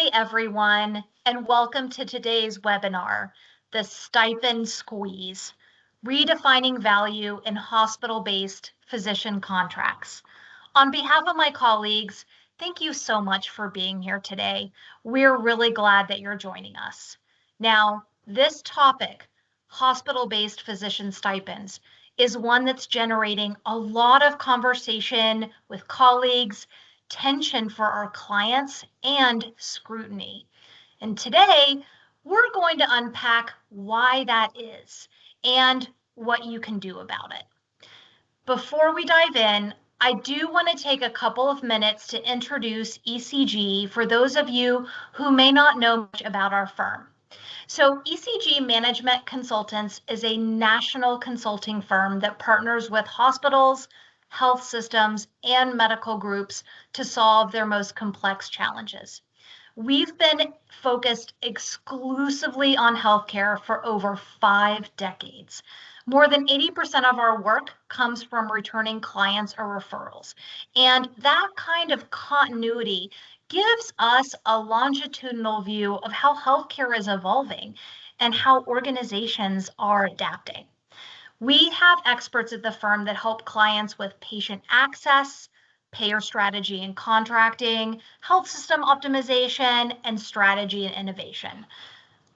Hi, everyone, and welcome to today's webinar, The Stipend Squeeze, Redefining Value in Hospital-Based Physician Contracts. On behalf of my colleagues, thank you so much for being here today. We're really glad that you're joining us. Now, this topic, hospital-based physician stipends, is one that's generating a lot of conversation with colleagues, tension for our clients, and scrutiny. And today, we're going to unpack why that is and what you can do about it. Before we dive in, I do want to take a couple of minutes to introduce ECG for those of you who may not know much about our firm. So ECG Management Consultants is a national consulting firm that partners with hospitals, health systems, and medical groups to solve their most complex challenges. We've been focused exclusively on healthcare for over 5 decades. More than 80% of our work comes from returning clients or referrals. And that kind of continuity gives us a longitudinal view of how healthcare is evolving and how organizations are adapting. We have experts at the firm that help clients with patient access, payer strategy and contracting, health system optimization, and strategy and innovation.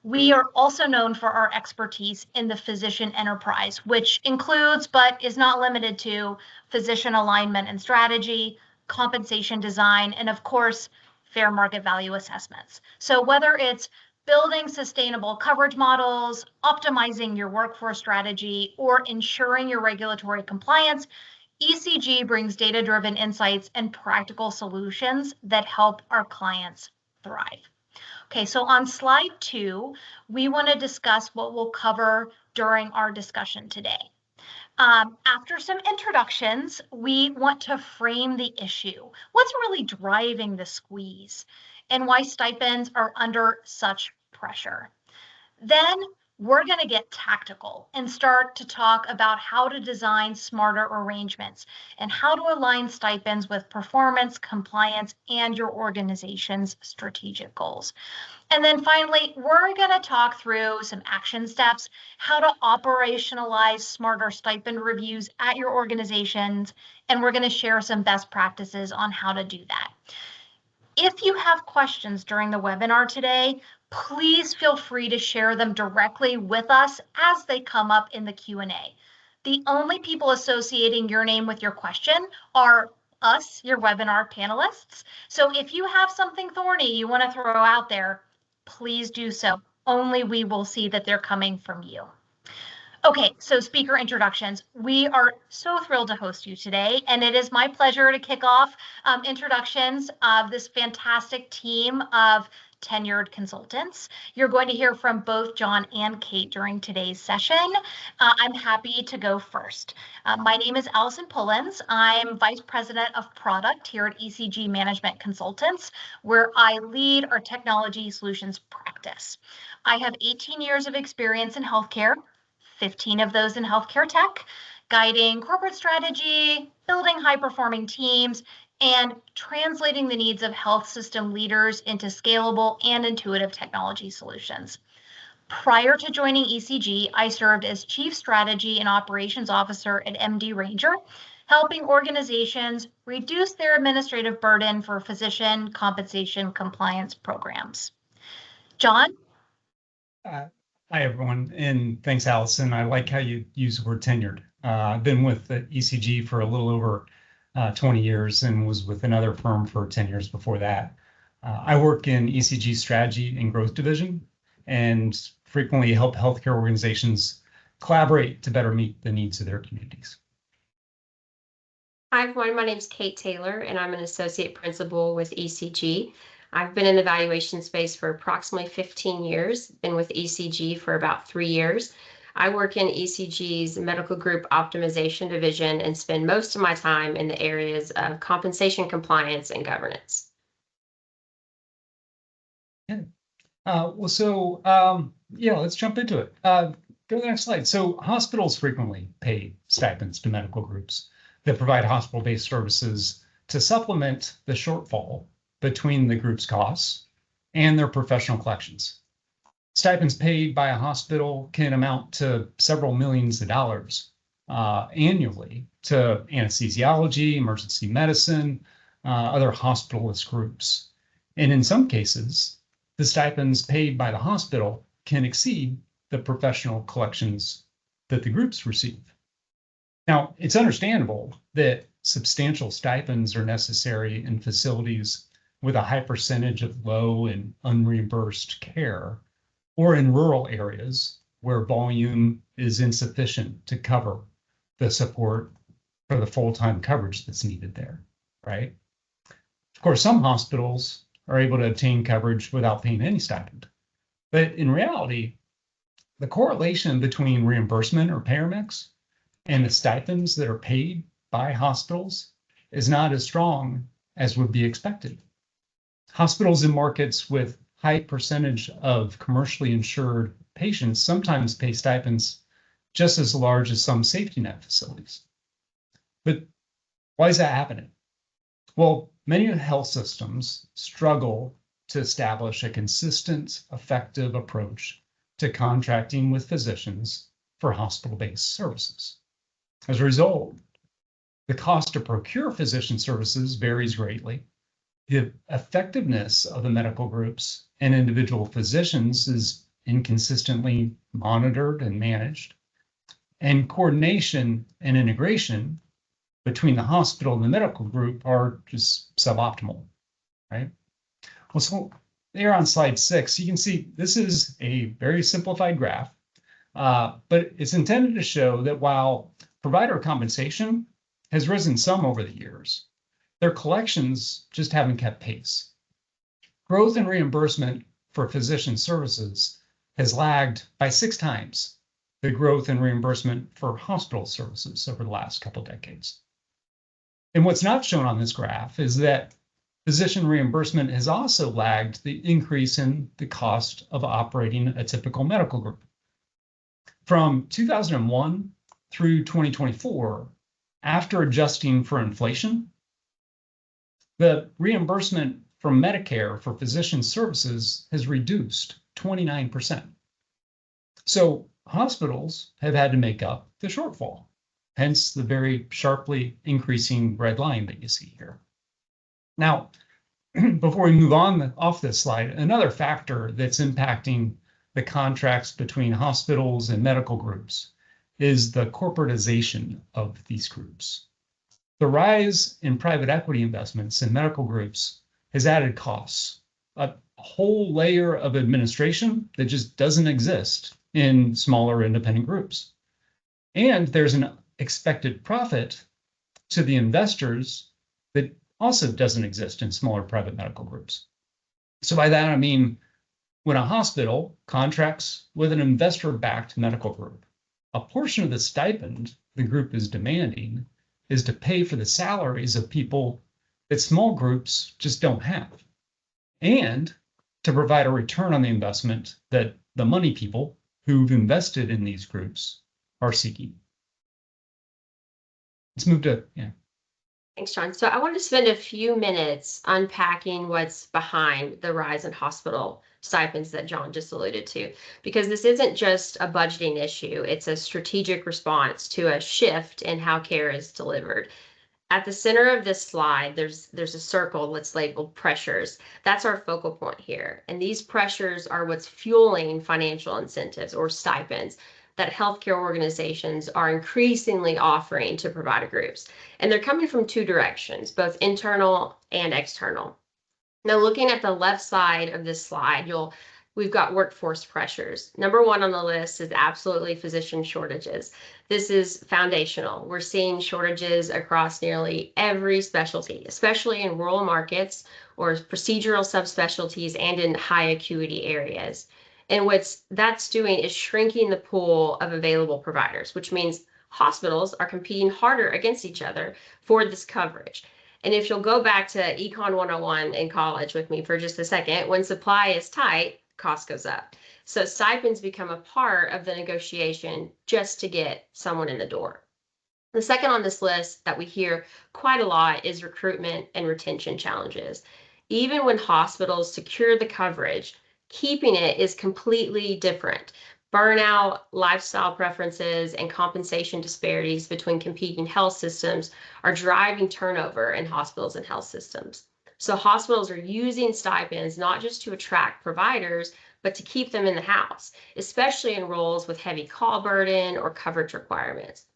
We are also known for our expertise in the physician enterprise, which includes but is not limited to physician alignment and strategy, compensation design, and of course, fair market value assessments. So whether it's building sustainable coverage models, optimizing your workforce strategy, or ensuring your regulatory compliance, ECG brings data-driven insights and practical solutions that help our clients thrive. Okay, so on slide 2, we want to discuss what we'll cover during our discussion today. After some introductions, we want to frame the issue. What's really driving the squeeze and why stipends are under such pressure? Then we're going to get tactical and start to talk about how to design smarter arrangements and how to align stipends with performance, compliance, and your organization's strategic goals. And then finally, we're going to talk through some action steps, how to operationalize smarter stipend reviews at your organizations, and we're going to share some best practices on how to do that. If you have questions during the webinar today, please feel free to share them directly with us as they come up in the Q&A. The only people associating your name with your question are us, your webinar panelists. So if you have something thorny you want to throw out there, please do so. Only we will see that they're coming from you. Okay, so speaker introductions. We are so thrilled to host you today, and it is my pleasure to kick off introductions of this fantastic team of tenured consultants. You're going to hear from both John and Kate during today's session. I'm happy to go first. My name is Allison Pullins. I'm Vice President of Product here at ECG Management Consultants, where I lead our technology solutions practice. I have 18 years of experience in healthcare, 15 of those in healthcare tech, guiding corporate strategy, building high-performing teams, and translating the needs of health system leaders into scalable and intuitive technology solutions. Prior to joining ECG, I served as Chief Strategy and Operations Officer at MD Ranger, helping organizations reduce their administrative burden for physician compensation compliance programs. John? Hi, everyone, and thanks, Allison. I like how you use the word tenured. I've been with the ECG for a little over 20 years and was with another firm for 10 years before that. I work in ECG strategy and growth division and frequently help healthcare organizations collaborate to better meet the needs of their communities. Hi, everyone. My name is Kate Taylor, and I'm an associate principal with ECG. I've been in the valuation space for approximately 15 years, been with ECG for about 3 years. I work in ECG's medical group optimization division and spend most of my time in the areas of compensation compliance and governance. Yeah. Let's jump into it. Go to the next slide. So hospitals frequently pay stipends to medical groups that provide hospital-based services to supplement the shortfall between the group's costs and their professional collections. Stipends paid by a hospital can amount to several millions of dollars annually to anesthesiology, emergency medicine, other hospitalist groups. And in some cases, the stipends paid by the hospital can exceed the professional collections that the groups receive. Now, it's understandable that substantial stipends are necessary in facilities with a high percentage of low and unreimbursed care, or in rural areas where volume is insufficient to cover the support for the full-time coverage that's needed there, right? Of course, some hospitals are able to obtain coverage without paying any stipend. But in reality, the correlation between reimbursement or payer mix and the stipends that are paid by hospitals is not as strong as would be expected. Hospitals in markets with high percentage of commercially insured patients sometimes pay stipends just as large as some safety net facilities. But why is that happening? Well, many health systems struggle to establish a consistent, effective approach to contracting with physicians for hospital-based services. As a result, the cost to procure physician services varies greatly. The effectiveness of the medical groups and individual physicians is inconsistently monitored and managed, and coordination and integration between the hospital and the medical group are just suboptimal, right? Well, so there on slide 6, you can see this is a very simplified graph, but it's intended to show that while provider compensation has risen some over the years, their collections just haven't kept pace. Growth in reimbursement for physician services has lagged by 6 times the growth in reimbursement for hospital services over the last couple decades. And what's not shown on this graph is that physician reimbursement has also lagged the increase in the cost of operating a typical medical group. From 2001 through 2024, after adjusting for inflation, the reimbursement from Medicare for physician services has reduced 29%. So hospitals have had to make up the shortfall, hence the very sharply increasing red line that you see here. Now, before we move on off this slide, another factor that's impacting the contracts between hospitals and medical groups is the corporatization of these groups. The rise in private equity investments in medical groups has added costs, a whole layer of administration that just doesn't exist in smaller independent groups. And there's an expected profit to the investors that also doesn't exist in smaller private medical groups. So by that, I mean, when a hospital contracts with an investor-backed medical group, a portion of the stipend the group is demanding is to pay for the salaries of people that small groups just don't have, and to provide a return on the investment that the money people who've invested in these groups are seeking. Let's move to, Thanks, John. So I want to spend a few minutes unpacking what's behind the rise in hospital stipends that John just alluded to, because this isn't just a budgeting issue. It's a strategic response to a shift in how care is delivered. At the center of this slide, there's a circle that's labeled pressures. That's our focal point here. And these pressures are what's fueling financial incentives or stipends that healthcare organizations are increasingly offering to provider groups. And they're coming from 2 directions, both internal and external. Now, looking at the left side of this slide, we've got workforce pressures. Number 1 on the list is absolutely physician shortages. This is foundational. We're seeing shortages across nearly every specialty, especially in rural markets or procedural subspecialties and in high acuity areas. And what that's doing is shrinking the pool of available providers, which means hospitals are competing harder against each other for this coverage. And if you'll go back to Econ 101 in college with me for just a second, when supply is tight, cost goes up. So stipends become a part of the negotiation just to get someone in the door. The second on this list that we hear quite a lot is recruitment and retention challenges. Even when hospitals secure the coverage, keeping it is completely different. Burnout, lifestyle preferences, and compensation disparities between competing health systems are driving turnover in hospitals and health systems. So hospitals are using stipends not just to attract providers, but to keep them in the house, especially in roles with heavy call burden or coverage requirements.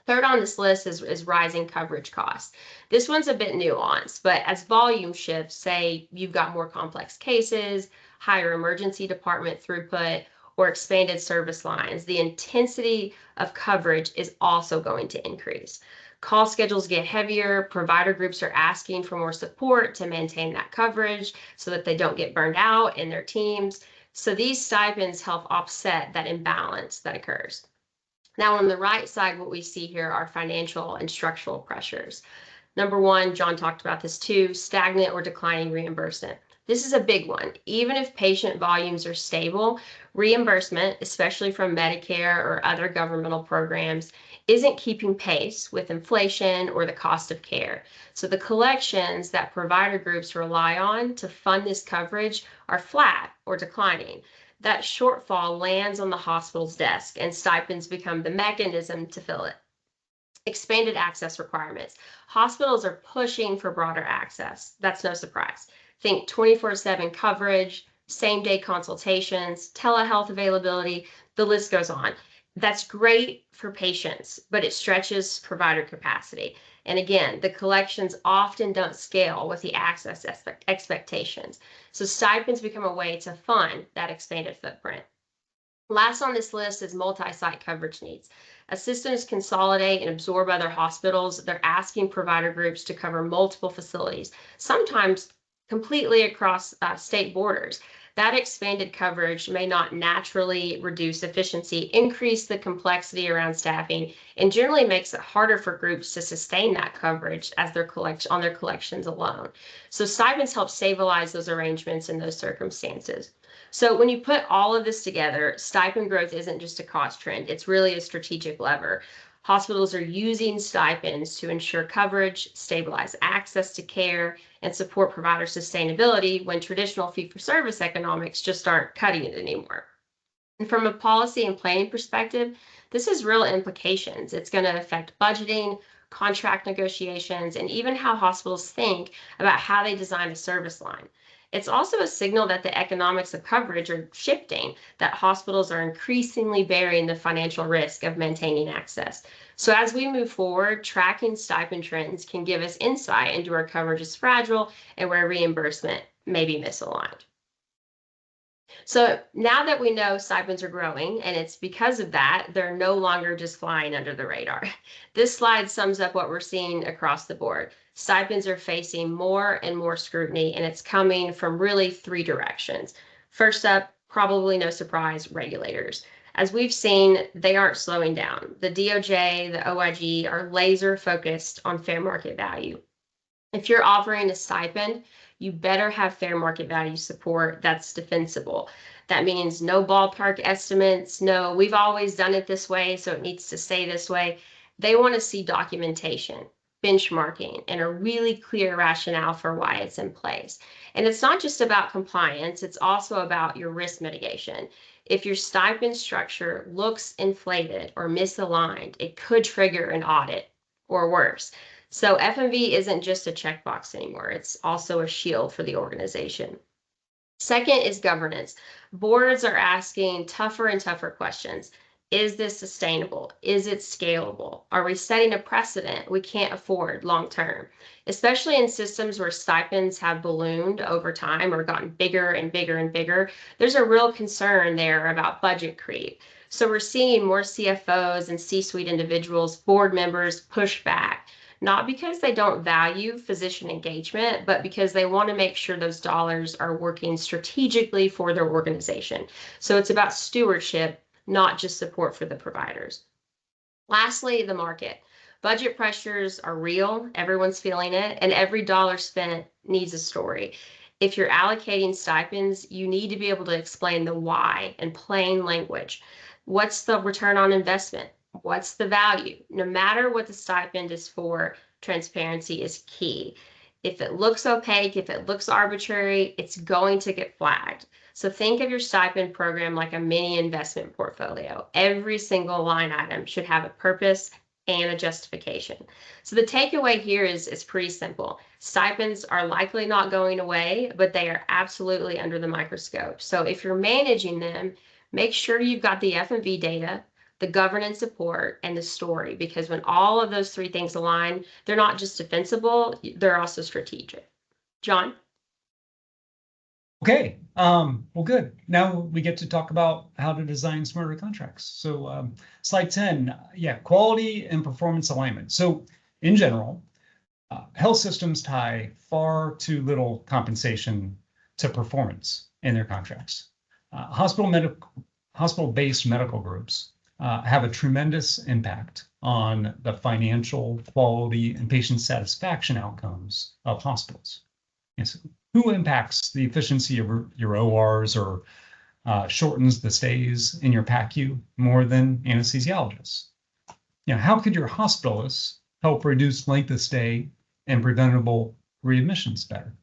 Third on this list is rising coverage costs. This one's a bit nuanced, but as volume shifts, say you've got more complex cases, higher emergency department throughput, or expanded service lines, the intensity of coverage is also going to increase. Call schedules get heavier, provider groups are asking for more support to maintain that coverage so that they don't get burned out in their teams. So these stipends help offset that imbalance that occurs. Now, on the right side, what we see here are financial and structural pressures. Number one, John talked about this too, stagnant or declining reimbursement. This is a big one. Even if patient volumes are stable, reimbursement, especially from Medicare or other governmental programs, isn't keeping pace with inflation or the cost of care. So the collections that provider groups rely on to fund this coverage are flat or declining. That shortfall lands on the hospital's desk and stipends become the mechanism to fill it. Expanded access requirements. Hospitals are pushing for broader access. That's no surprise. Think 24/7 coverage, same-day consultations, telehealth availability, the list goes on. That's great for patients, but it stretches provider capacity. And again, the collections often don't scale with the access expectations. So stipends become a way to fund that expanded footprint. Last on this list is multi-site coverage needs. As systems consolidate and absorb other hospitals, they're asking provider groups to cover multiple facilities, sometimes completely across state borders. That expanded coverage may not naturally reduce efficiency, increase the complexity around staffing, and generally makes it harder for groups to sustain that coverage as on their collections alone. So stipends help stabilize those arrangements in those circumstances. So when you put all of this together, stipend growth isn't just a cost trend, it's really a strategic lever. Hospitals are using stipends to ensure coverage, stabilize access to care, and support provider sustainability when traditional fee-for-service economics just aren't cutting it anymore. And from a policy and planning perspective, this has real implications. It's going to affect budgeting, contract negotiations, and even how hospitals think about how they design a service line. It's also a signal that the economics of coverage are shifting, that hospitals are increasingly bearing the financial risk of maintaining access. So as we move forward, tracking stipend trends can give us insight into where coverage is fragile and where reimbursement may be misaligned. So now that we know stipends are growing, and it's because of that, they're no longer just flying under the radar. This slide sums up what we're seeing across the board. Stipends are facing more and more scrutiny, and it's coming from really three directions. First up, probably no surprise, regulators. As we've seen, they aren't slowing down. The DOJ, the OIG are laser focused on fair market value. If you're offering a stipend, you better have fair market value support that's defensible. That means no ballpark estimates, no, we've always done it this way, so it needs to stay this way. They want to see documentation, benchmarking, and a really clear rationale for why it's in place. And it's not just about compliance, it's also about your risk mitigation. If your stipend structure looks inflated or misaligned, it could trigger an audit or worse. So FMV isn't just a checkbox anymore. It's also a shield for the organization. Second is governance. Boards are asking tougher and tougher questions. Is this sustainable? Is it scalable? Are we setting a precedent we can't afford long term? Especially in systems where stipends have ballooned over time or gotten bigger and bigger and bigger, there's a real concern there about budget creep. So we're seeing more CFOs and C-suite individuals, board members push back. Not because they don't value physician engagement, but because they want to make sure those dollars are working strategically for their organization. So it's about stewardship, not just support for the providers. Lastly, the market. Budget pressures are real, everyone's feeling it, and every dollar spent needs a story. If you're allocating stipends, you need to be able to explain the why in plain language. What's the return on investment? What's the value? No matter what the stipend is for, transparency is key. If it looks opaque, if it looks arbitrary, it's going to get flagged. So think of your stipend program like a mini investment portfolio. Every single line item should have a purpose and a justification. So the takeaway here is pretty simple. Stipends are likely not going away, but they are absolutely under the microscope. So if you're managing them, make sure you've got the F&V data, the governance support, and the story, because when all of those three things align, they're not just defensible, they're also strategic. John? Okay, well, good. Now we get to talk about how to design smarter contracts. So slide 10, yeah, quality and performance alignment. So in general, health systems tie far too little compensation to performance in their contracts. Hospital-based medical groups have a tremendous impact on the financial, quality, and patient satisfaction outcomes of hospitals. Yes. Who impacts the efficiency of your ORs or shortens the stays in your PACU more than anesthesiologists? How could your hospitalists help reduce length of stay and preventable readmissions better?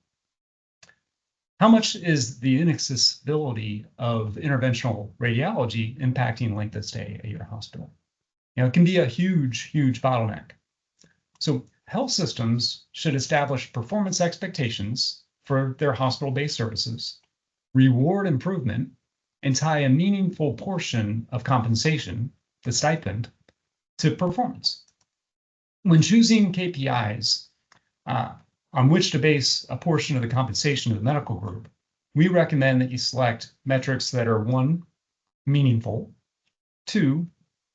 How much is the inaccessibility of interventional radiology impacting length of stay at your hospital? It can be a huge, huge bottleneck. So health systems should establish performance expectations for their hospital-based services, reward improvement, and tie a meaningful portion of compensation, the stipend, to performance. When choosing KPIs on which to base a portion of the compensation of the medical group, we recommend that you select metrics that are 1, meaningful, 2,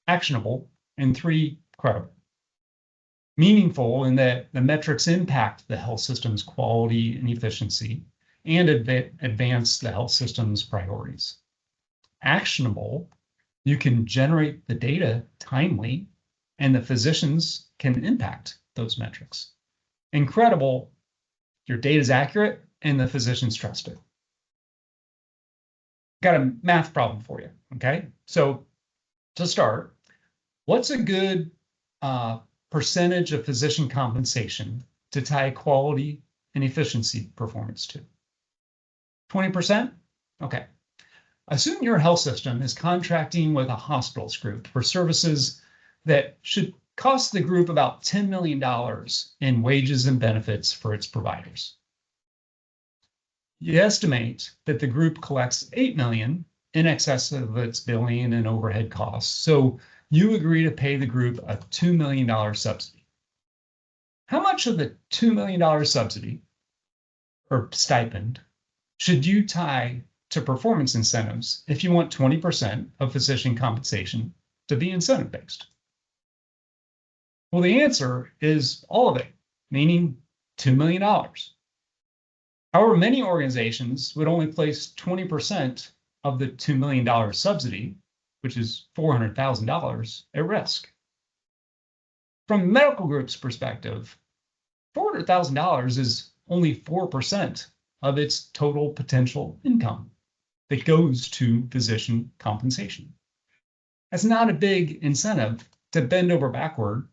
actionable, and 3, credible. Meaningful in that the metrics impact the health system's quality and efficiency and advance the health system's priorities. Actionable, you can generate the data timely and the physicians can impact those metrics. Incredible, your data is accurate and the physicians trust it. Got a math problem for you, okay? So to start, what's a good percentage of physician compensation to tie quality and efficiency performance to? 20%? Okay. Assume your health system is contracting with a hospitals group for services that should cost the group about $10 million in wages and benefits for its providers. You estimate that the group collects $8 million in excess of its billing and overhead costs. So you agree to pay the group a $2 million subsidy. How much of the $2 million subsidy or stipend should you tie to performance incentives if you want 20% of physician compensation to be incentive-based? Well, the answer is all of it, meaning $2 million. However, many organizations would only place 20% of the $2 million subsidy, which is $400,000, at risk. From the medical group's perspective, $400,000 is only 4% of its total potential income that goes to physician compensation. That's not a big incentive to bend over backward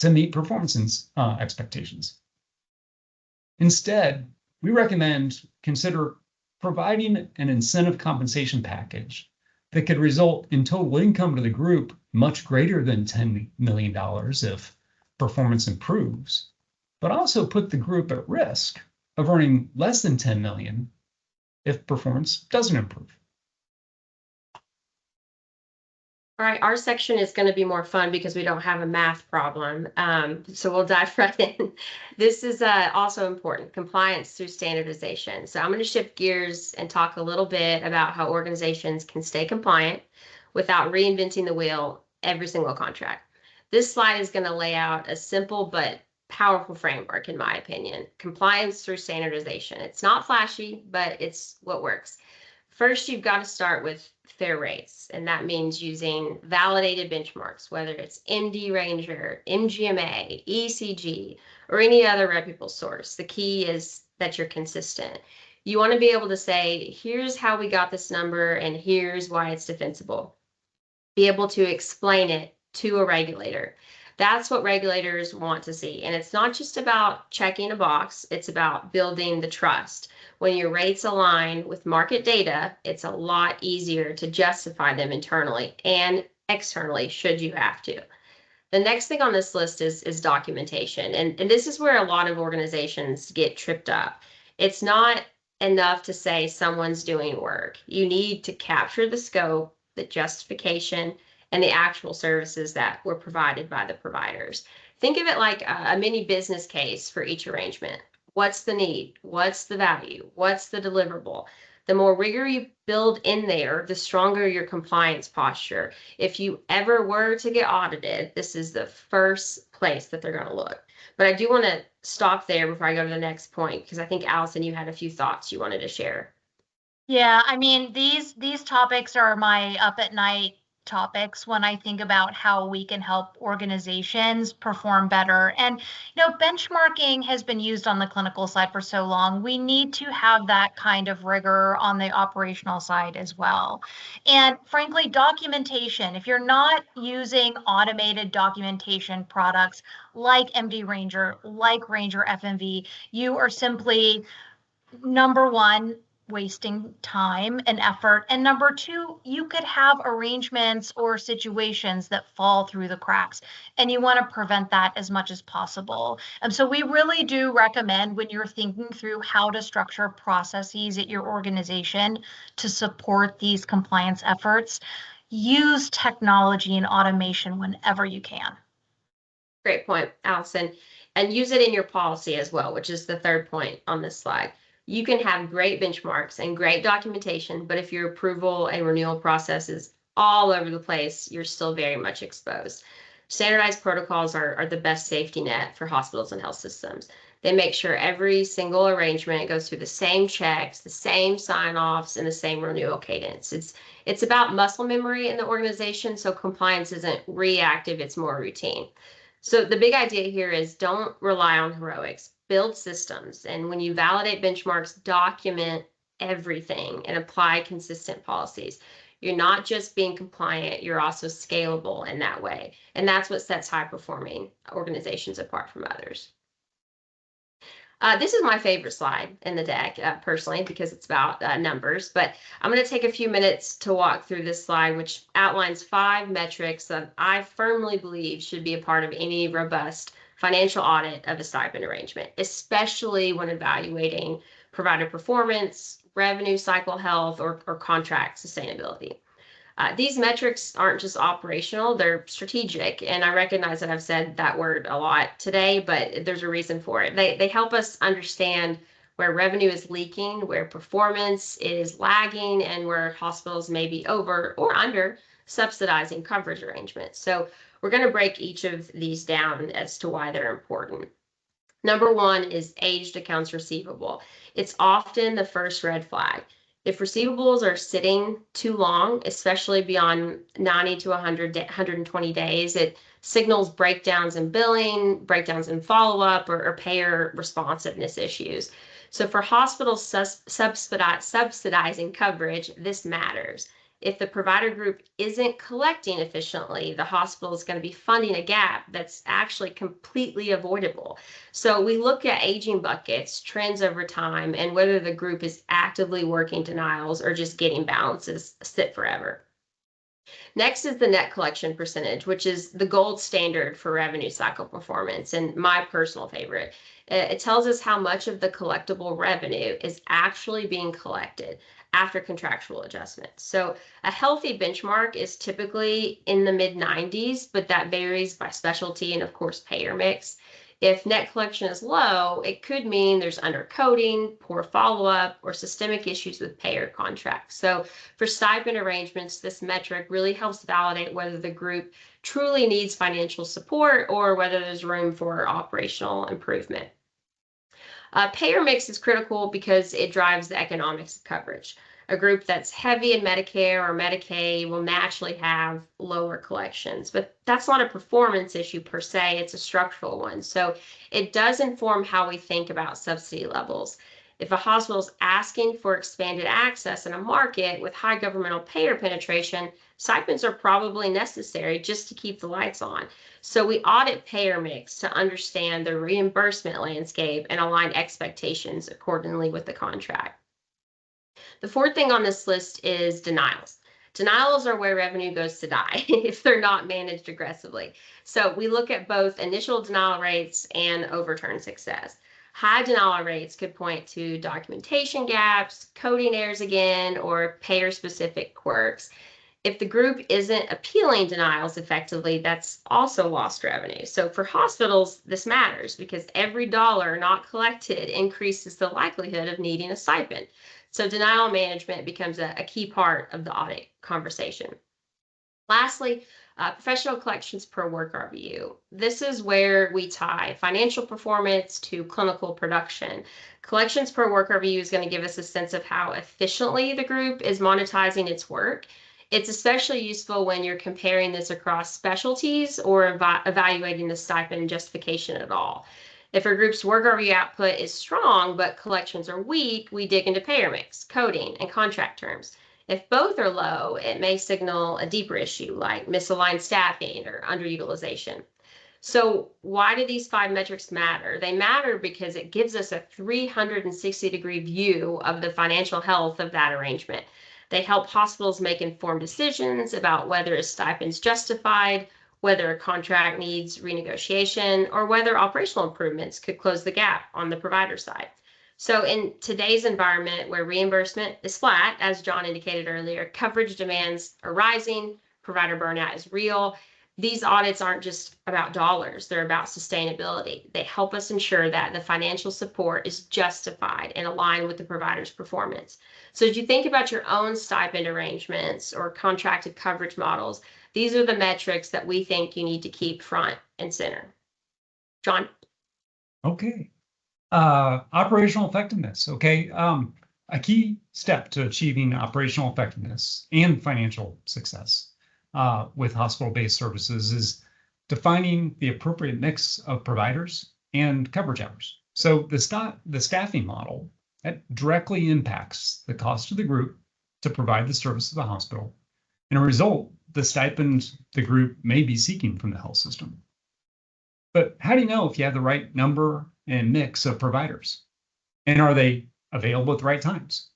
to meet performance expectations. Instead, we consider providing an incentive compensation package that could result in total income to the group much greater than $10 million if performance improves, but also put the group at risk of earning less than $10 million if performance doesn't improve. All right, our section is going to be more fun because we don't have a math problem. So we'll dive right in. This is also important, compliance through standardization. So I'm going to shift gears and talk a little bit about how organizations can stay compliant without reinventing the wheel every single contract. This slide is going to lay out a simple but powerful framework, in my opinion. Compliance through standardization. It's not flashy, but it's what works. First, you've got to start with fair rates, and that means using validated benchmarks, whether it's MD Ranger, MGMA, ECG, or any other reputable source. The key is that you're consistent. You want to be able to say, here's how we got this number, and here's why it's defensible. Be able to explain it to a regulator. That's what regulators want to see. And it's not just about checking a box, it's about building the trust. When your rates align with market data, it's a lot easier to justify them internally and externally, should you have to. The next thing on this list is documentation. And this is where a lot of organizations get tripped up. It's not enough to say someone's doing work. You need to capture the scope, the justification, and the actual services that were provided by the providers. Think of it like a mini business case for each arrangement. What's the need? What's the value? What's the deliverable? The more rigor you build in there, the stronger your compliance posture. If you ever were to get audited, this is the first place that they're going to look. But I do want to stop there before I go to the next point, because I think, Allison, you had a few thoughts you wanted to share. Yeah, I mean, these topics are my up at night topics when I think about how we can help organizations perform better. And, benchmarking has been used on the clinical side for so long. We need to have that kind of rigor on the operational side as well. And frankly, documentation, if you're not using automated documentation products like MD Ranger, like Ranger FMV, you are simply, number one, wasting time and effort. And number two, you could have arrangements or situations that fall through the cracks, and you want to prevent that as much as possible. And so we really do recommend, when you're thinking through how to structure processes at your organization to support these compliance efforts, use technology and automation whenever you can. Great point, Allison. And use it in your policy as well, which is the third point on this slide. You can have great benchmarks and great documentation, but if your approval and renewal process is all over the place, you're still very much exposed. Standardized protocols are the best safety net for hospitals and health systems. They make sure every single arrangement goes through the same checks, the same sign-offs, and the same renewal cadence. It's about muscle memory in the organization, so compliance isn't reactive, it's more routine. So the big idea here is don't rely on heroics, build systems. And when you validate benchmarks, document everything and apply consistent policies. You're not just being compliant, you're also scalable in that way. And that's what sets high performing organizations apart from others. This is my favorite slide in the deck, personally, because it's about numbers, but I'm going to take a few minutes to walk through this slide, which outlines 5 metrics that I firmly believe should be a part of any robust financial audit of a stipend arrangement, especially when evaluating provider performance, revenue cycle health, or contract sustainability. These metrics aren't just operational, they're strategic. And I recognize that I've said that word a lot today, but there's a reason for it. They help us understand where revenue is leaking, where performance is lagging, and where hospitals may be over or under subsidizing coverage arrangements. So we're going to break each of these down as to why they're important. Number 1 is aged accounts receivable. It's often the first red flag. If receivables are sitting too long, especially beyond 90 to 120 days, it signals breakdowns in billing, breakdowns in follow-up, or payer responsiveness issues. So for hospitals subsidizing coverage, this matters. If the provider group isn't collecting efficiently, the hospital is going to be funding a gap that's actually completely avoidable. So we look at aging buckets, trends over time, and whether the group is actively working denials or just getting balances sit forever. Next is the net collection percentage, which is the gold standard for revenue cycle performance and my personal favorite. It tells us how much of the collectible revenue is actually being collected after contractual adjustments. So a healthy benchmark is typically in the mid-90s, but that varies by specialty and, of course, payer mix. If net collection is low, it could mean there's undercoding, poor follow-up, or systemic issues with payer contracts. So for stipend arrangements, this metric really helps validate whether the group truly needs financial support or whether there's room for operational improvement. Payer mix is critical because it drives the economics of coverage. A group that's heavy in Medicare or Medicaid will naturally have lower collections, but that's not a performance issue per se, it's a structural one. So it does inform how we think about subsidy levels. If a hospital is asking for expanded access in a market with high governmental payer penetration, stipends are probably necessary just to keep the lights on. So we audit payer mix to understand the reimbursement landscape and align expectations accordingly with the contract. The fourth thing on this list is denials. Denials are where revenue goes to die if they're not managed aggressively. So we look at both initial denial rates and overturn success. High denial rates could point to documentation gaps, coding errors again, or payer-specific quirks. If the group isn't appealing denials effectively, that's also lost revenue. So for hospitals, this matters because every dollar not collected increases the likelihood of needing a stipend. So denial management becomes a key part of the audit conversation. Lastly, professional collections per work RVU. This is where we tie financial performance to clinical production. Collections per work RVU is going to give us a sense of how efficiently the group is monetizing its work. It's especially useful when you're comparing this across specialties or evaluating the stipend justification at all. If a group's work RVU output is strong but collections are weak, we dig into payer mix, coding, and contract terms. If both are low, it may signal a deeper issue like misaligned staffing or underutilization. So why do these 5 metrics matter? They matter because it gives us a 360-degree view of the financial health of that arrangement. They help hospitals make informed decisions about whether a stipend is justified, whether a contract needs renegotiation, or whether operational improvements could close the gap on the provider side. So in today's environment where reimbursement is flat, as John indicated earlier, coverage demands are rising, provider burnout is real. These audits aren't just about dollars, they're about sustainability. They help us ensure that the financial support is justified and aligned with the provider's performance. So as you think about your own stipend arrangements or contracted coverage models, these are the metrics that we think you need to keep front and center. John? Okay. Operational effectiveness. Okay. A key step to achieving operational effectiveness and financial success with hospital-based services is defining the appropriate mix of providers and coverage hours. So the staffing model that directly impacts the cost of the group to provide the service to the hospital, and a result, the stipend the group may be seeking from the health system. But how do you know if you have the right number and mix of providers? And are they available at the right times?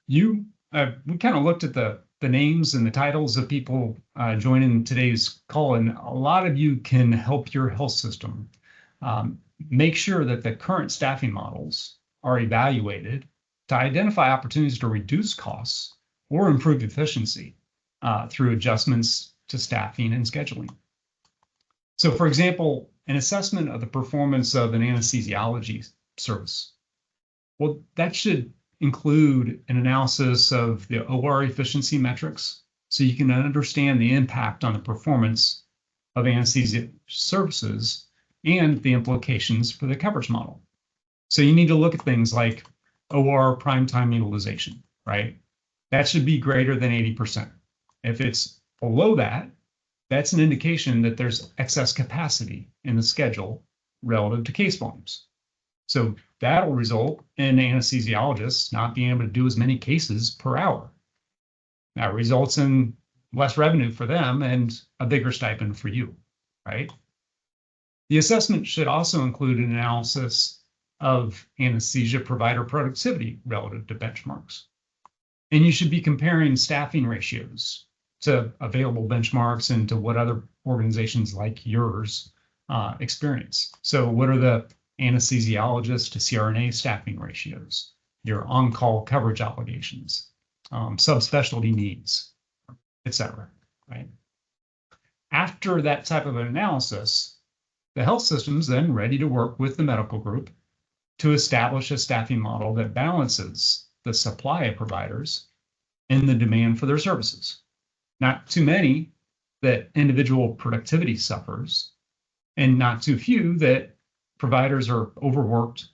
We kind of looked at the names and the titles of people joining today's call, and a lot of you can help your health system make sure that the current staffing models are evaluated to identify opportunities to reduce costs or improve efficiency through adjustments to staffing and scheduling. So, for example, an assessment of the performance of an anesthesiology service. Well, that should include an analysis of the OR efficiency metrics so you can understand the impact on the performance of anesthesia services and the implications for the coverage model. So you need to look at things like OR prime time utilization, right? That should be greater than 80%. If it's below that, that's an indication that there's excess capacity in the schedule relative to case volumes. So that'll result in anesthesiologists not being able to do as many cases per hour. That results in less revenue for them and a bigger stipend for you, right? The assessment should also include an analysis of anesthesia provider productivity relative to benchmarks. And you should be comparing staffing ratios to available benchmarks and to what other organizations like yours experience. So what are the anesthesiologist to CRNA staffing ratios, your on-call coverage obligations, subspecialty needs, etc. Right? After that type of an analysis, the health system's then ready to work with the medical group to establish a staffing model that balances the supply of providers and the demand for their services. Not too many that individual productivity suffers, and not too few that providers are overworked,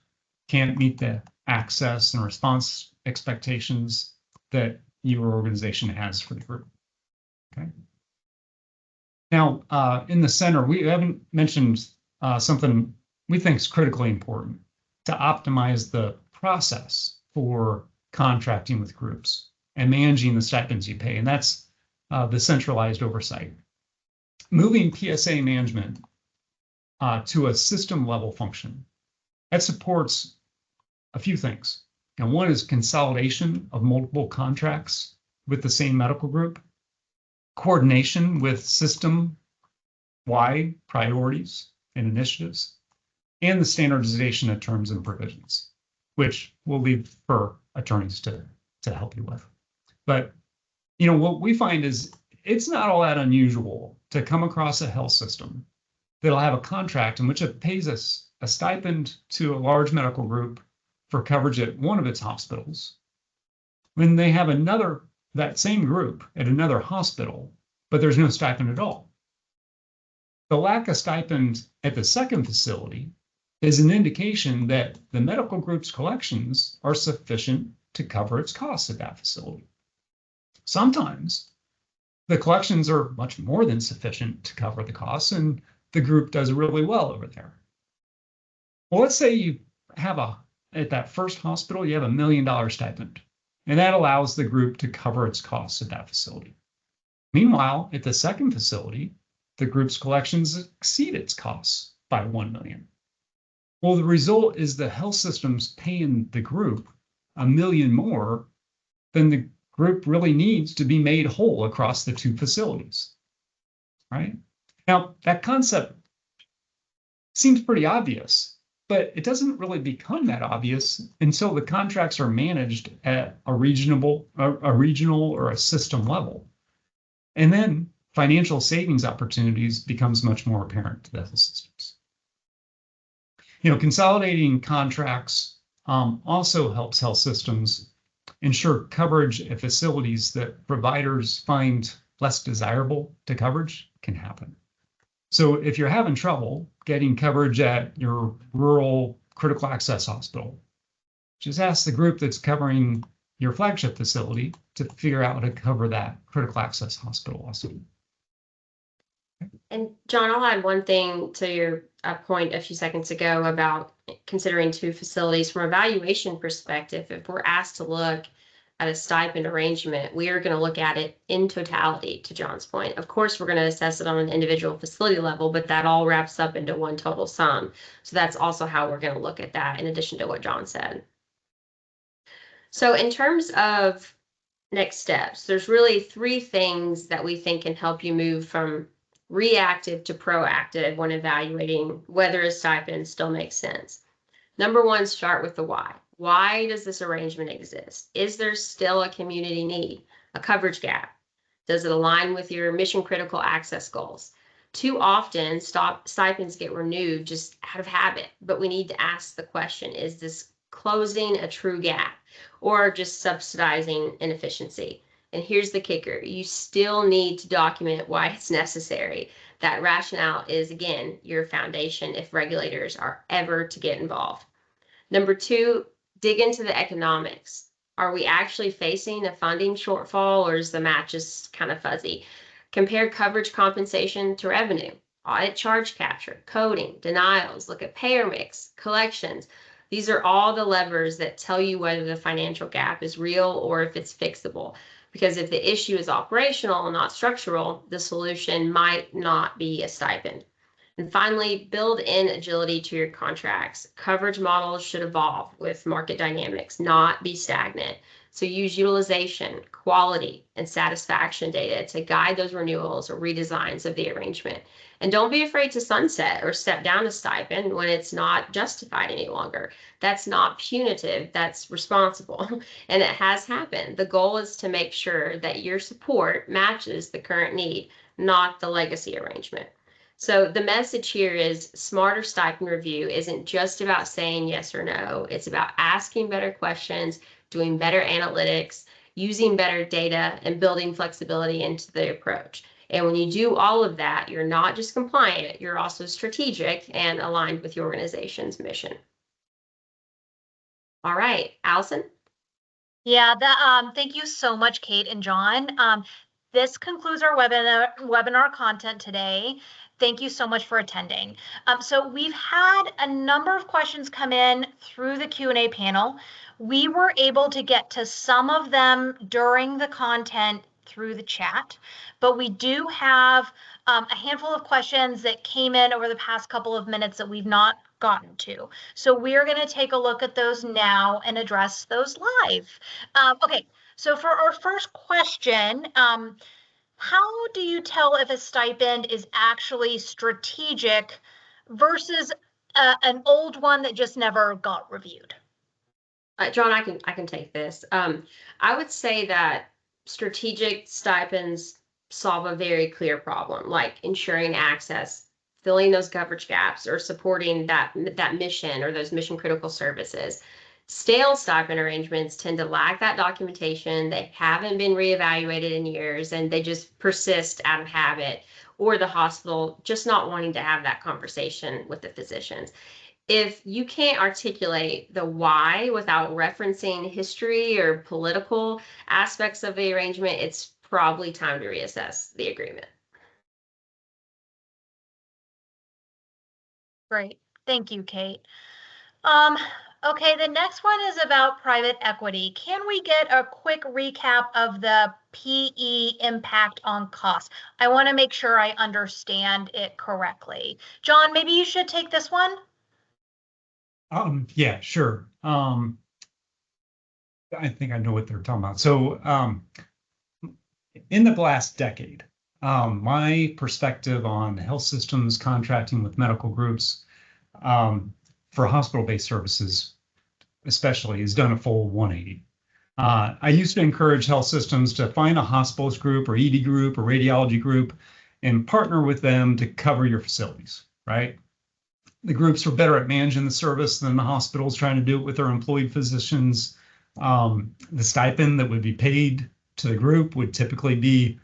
can't meet the access and response expectations that your organization has for the group. Okay. Now, in the center, we haven't mentioned something we think is critically important to optimize the process for contracting with groups and managing the stipends you pay, and that's the centralized oversight. Moving PSA management to a system level function, that supports a few things. And one is consolidation of multiple contracts with the same medical group, coordination with system-wide priorities and initiatives, and the standardization of terms and provisions, which we'll leave for attorneys to help you with. But what we find is it's not all that unusual to come across a health system that'll have a contract in which it pays us a stipend to a large medical group for coverage at one of its hospitals, when they have that same group at another hospital, but there's no stipend at all. The lack of stipend at the second facility is an indication that the medical group's collections are sufficient to cover its costs at that facility. Sometimes the collections are much more than sufficient to cover the costs, and the group does really well over there. Well, let's say you have at that first hospital, you have $1 million stipend, and that allows the group to cover its costs at that facility. Meanwhile, at the second facility, the group's collections exceed its costs by $1 million. Well, the result is the health system's paying the group $1 million more than the group really needs to be made whole across the two facilities, right? Now, that concept seems pretty obvious, but it doesn't really become that obvious until the contracts are managed at a regional or a system level. And then financial savings opportunities becomes much more apparent to the health systems. Consolidating contracts also helps health systems ensure coverage at facilities that providers find less desirable to coverage can happen. So if you're having trouble getting coverage at your rural critical access hospital, just ask the group that's covering your flagship facility to figure out how to cover that critical access hospital also. And John, I'll add one thing to your point a few seconds ago about considering two facilities. From a valuation perspective, if we're asked to look at a stipend arrangement, we are going to look at it in totality, to John's point. Of course, we're going to assess it on an individual facility level, but that all wraps up into one total sum. So that's also how we're going to look at that in addition to what John said. So in terms of next steps, there's really 3 things that we think can help you move from reactive to proactive when evaluating whether a stipend still makes sense. Number 1, start with the why. Why does this arrangement exist? Is there still a community need, a coverage gap? Does it align with your mission critical access goals? Too often, stipends get renewed just out of habit, but we need to ask the question, is this closing a true gap or just subsidizing inefficiency? And here's the kicker. You still need to document why it's necessary. That rationale is, again, your foundation if regulators are ever to get involved. Number 2, dig into the economics. Are we actually facing a funding shortfall, or is the match just kind of fuzzy? Compare coverage compensation to revenue, audit charge capture, coding, denials, look at payer mix, collections. These are all the levers that tell you whether the financial gap is real or if it's fixable. Because if the issue is operational and not structural, the solution might not be a stipend. And finally, build in agility to your contracts. Coverage models should evolve with market dynamics, not be stagnant. So use utilization, quality, and satisfaction data to guide those renewals or redesigns of the arrangement. And don't be afraid to sunset or step down a stipend when it's not justified any longer. That's not punitive, that's responsible. And it has happened. The goal is to make sure that your support matches the current need, not the legacy arrangement. So the message here is smarter stipend review isn't just about saying yes or no. It's about asking better questions, doing better analytics, using better data, and building flexibility into the approach. And when you do all of that, you're not just compliant, you're also strategic and aligned with your organization's mission. All right, Allison? Yeah, thank you so much, Kate and John. This concludes our webinar content today. Thank you so much for attending. So we've had a number of questions come in through the Q&A panel. We were able to get to some of them during the content through the chat, but we do have a handful of questions that came in over the past couple of minutes that we've not gotten to. So we're going to take a look at those now and address those live. Okay, so for our first question, how do you tell if a stipend is actually strategic versus an old one that just never got reviewed? John, I can take this. I would say that strategic stipends solve a very clear problem, like ensuring access, filling those coverage gaps, or supporting that mission or those mission critical services. Stale stipend arrangements tend to lack that documentation. They haven't been reevaluated in years, and they just persist out of habit, or the hospital just not wanting to have that conversation with the physicians. If you can't articulate the why without referencing history or political aspects of the arrangement, it's probably time to reassess the agreement. Great. Thank you, Kate. Okay, the next one is about private equity. Can we get a quick recap of the PE impact on cost? I want to make sure I understand it correctly. John, maybe you should take this one. Yeah, sure. I think I know what they're talking about. So in the last decade, my perspective on health systems contracting with medical groups for hospital-based services, especially, has done a full 180. I used to encourage health systems to find a hospitalist group or ED group or radiology group and partner with them to cover your facilities, right? The groups are better at managing the service than the hospitals trying to do it with their employed physicians. The stipend that would be paid to the group would typically be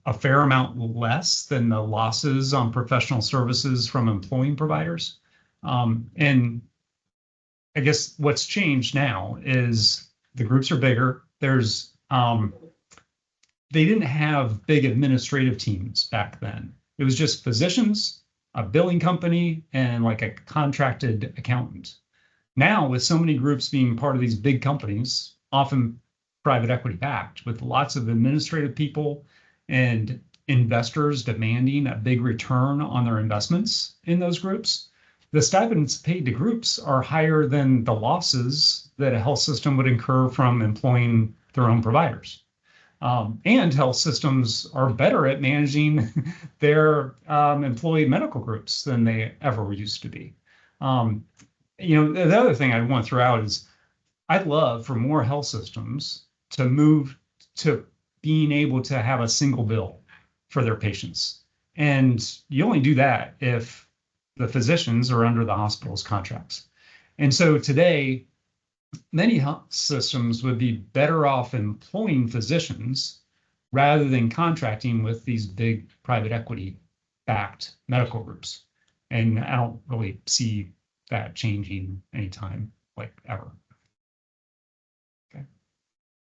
a fair amount less than the losses on professional services from employing providers. And I guess what's changed now is the groups are bigger. There's they didn't have big administrative teams back then. It was just physicians, a billing company, and like a contracted accountant. Now, with so many groups being part of these big companies, often private equity backed, with lots of administrative people and investors demanding a big return on their investments in those groups, the stipends paid to groups are higher than the losses that a health system would incur from employing their own providers. And health systems are better at managing their employee medical groups than they ever used to be. The other thing I want to throw out is I'd love for more health systems to move to being able to have a single bill for their patients. And you only do that if the physicians are under the hospital's contracts. And so today, many health systems would be better off employing physicians rather than contracting with these big private equity backed medical groups. And I don't really see that changing anytime, like ever. Okay.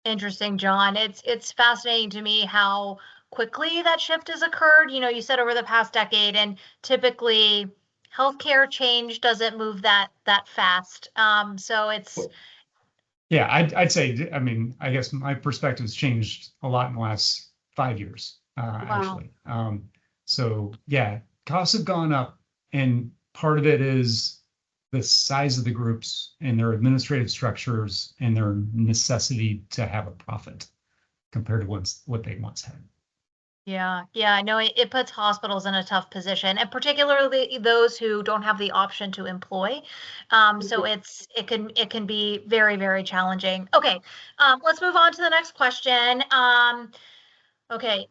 Interesting, John. It's fascinating to me how quickly that shift has occurred. You said over the past decade, and typically healthcare change doesn't move that fast. So it's. Yeah, I'd say, I guess my perspective's changed a lot in the last 5 years, actually. So yeah, costs have gone up, and part of it is the size of the groups and their administrative structures and their necessity to have a profit compared to what they once had. Yeah, I know it puts hospitals in a tough position, and particularly those who don't have the option to employ. So it can be very, very challenging. Okay, let's move on to the next question. Okay.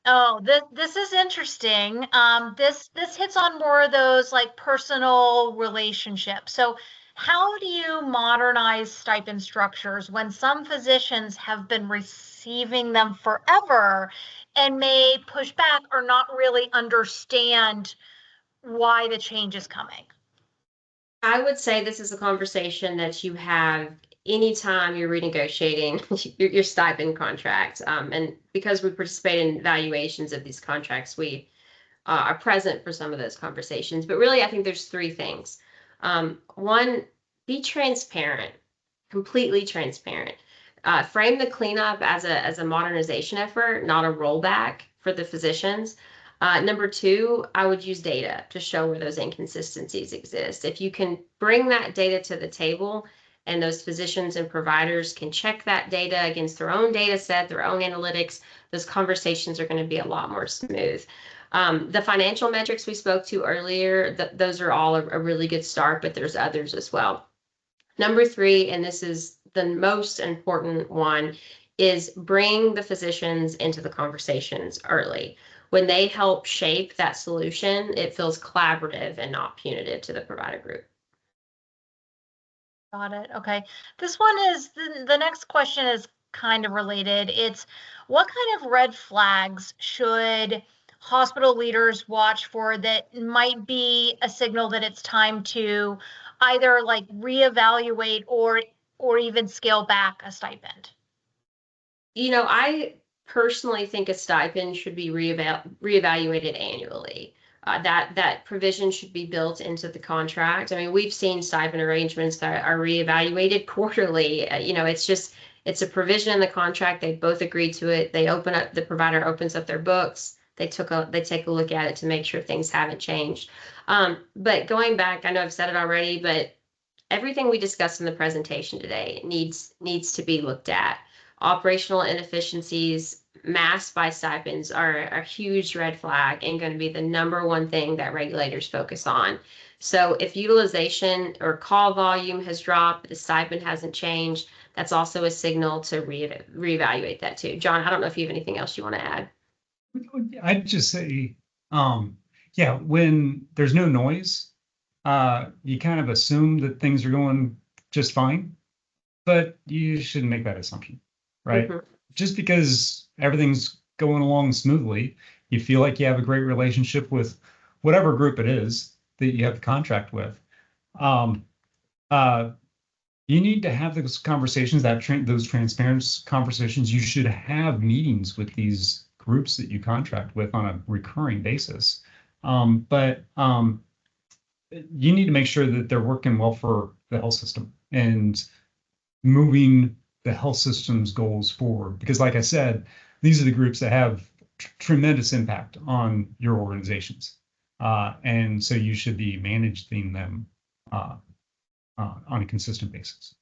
Oh, this is interesting. This hits on more of those like personal relationships. So how do you modernize stipend structures when some physicians have been receiving them forever and may push back or not really understand why the change is coming? I would say this is a conversation that you have anytime you're renegotiating your stipend contract. And because we participate in valuations of these contracts, we are present for some of those conversations. But really, I think there's three things. One, be transparent, completely transparent. Frame the cleanup as a modernization effort, not a rollback for the physicians. Number two, I would use data to show where those inconsistencies exist. If you can bring that data to the table and those physicians and providers can check that data against their own data set, their own analytics, those conversations are going to be a lot more smooth. The financial metrics we spoke to earlier, those are all a really good start, but there's others as well. Number three, and this is the most important one, is bring the physicians into the conversations early. When they help shape that solution, it feels collaborative and not punitive to the provider group. Got it. Okay. This one is the next question is kind of related. It's what kind of red flags should hospital leaders watch for that might be a signal that it's time to either like reevaluate or even scale back a stipend? You know, I personally think a stipend should be reevaluated annually. That provision should be built into the contract. I mean, we've seen stipend arrangements that are reevaluated quarterly. It's a provision in the contract. They both agree to it. The provider opens up their books. They take a look at it to make sure things haven't changed. But going back, I know I've said it already, but everything we discussed in the presentation today needs to be looked at. Operational inefficiencies masked by stipends are a huge red flag and going to be the number one thing that regulators focus on. So if utilization or call volume has dropped, the stipend hasn't changed, that's also a signal to reevaluate that too. John, I don't know if you have anything else you want to add. I'd just say, yeah, when there's no noise, you kind of assume that things are going just fine, but you shouldn't make that assumption, right? Mm-hmm. Just because everything's going along smoothly, you feel like you have a great relationship with whatever group it is that you have the contract with. You need to have those conversations, those transparent conversations. You should have meetings with these groups that you contract with on a recurring basis. But you need to make sure that they're working well for the health system and moving the health system's goals forward. Because like I said, these are the groups that have tremendous impact on your organizations. And so you should be managing them on a consistent basis.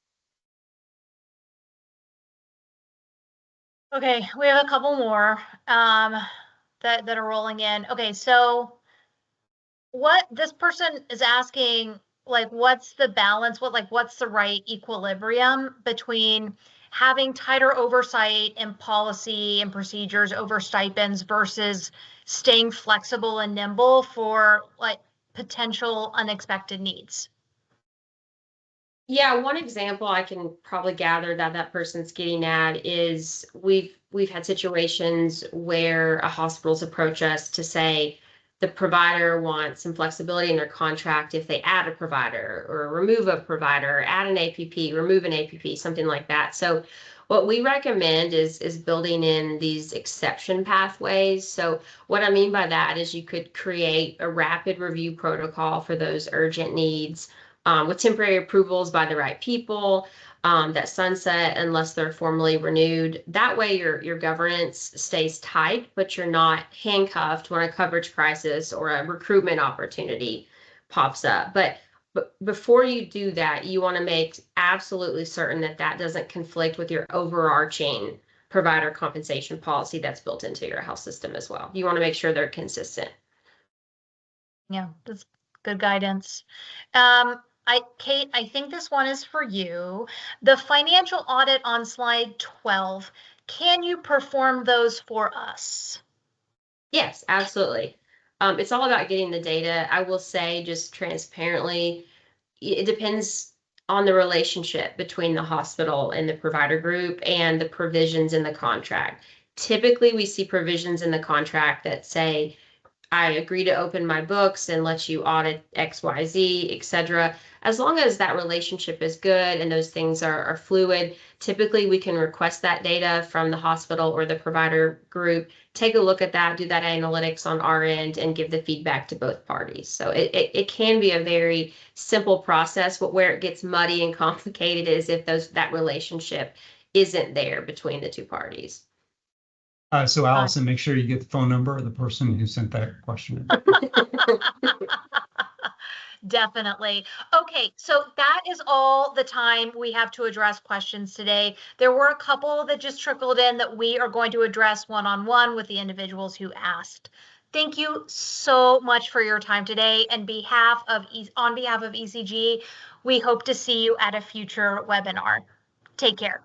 Okay, we have a couple more that are rolling in. Okay, so what this person is asking, like, what's the balance? What's the right equilibrium between having tighter oversight and policy and procedures over stipends versus staying flexible and nimble for like potential unexpected needs? Yeah, one example I can probably gather that person's getting at is we've had situations where a hospital's approach us to say the provider wants some flexibility in their contract if they add a provider or remove a provider, add an APP, remove an APP, something like that. So what we recommend is building in these exception pathways. So what I mean by that is you could create a rapid review protocol for those urgent needs. With temporary approvals by the right people, that sunset unless they're formally renewed. That way your governance stays tight, but you're not handcuffed when a coverage crisis or a recruitment opportunity pops up. But before you do that, you want to make absolutely certain that doesn't conflict with your overarching provider compensation policy that's built into your health system as well. You want to make sure they're consistent. Yeah, that's good guidance. Kate, I think this one is for you. The financial audit on slide 12, can you perform those for us? Yes, absolutely. It's all about getting the data. I will say just transparently, it depends on the relationship between the hospital and the provider group and the provisions in the contract. Typically, we see provisions in the contract that say, I agree to open my books and let you audit XYZ, etc. As long as that relationship is good and those things are fluid, typically we can request that data from the hospital or the provider group, take a look at that, do that analytics on our end, and give the feedback to both parties. So it can be a very simple process, but where it gets muddy and complicated is if that relationship isn't there between the two parties. So Allison, make sure you get the phone number of the person who sent that question. Definitely. Okay, so that is all the time we have to address questions today. There were a couple that just trickled in that we are going to address one-on-one with the individuals who asked. Thank you so much for your time today. And on behalf of ECG, we hope to see you at a future webinar. Take care.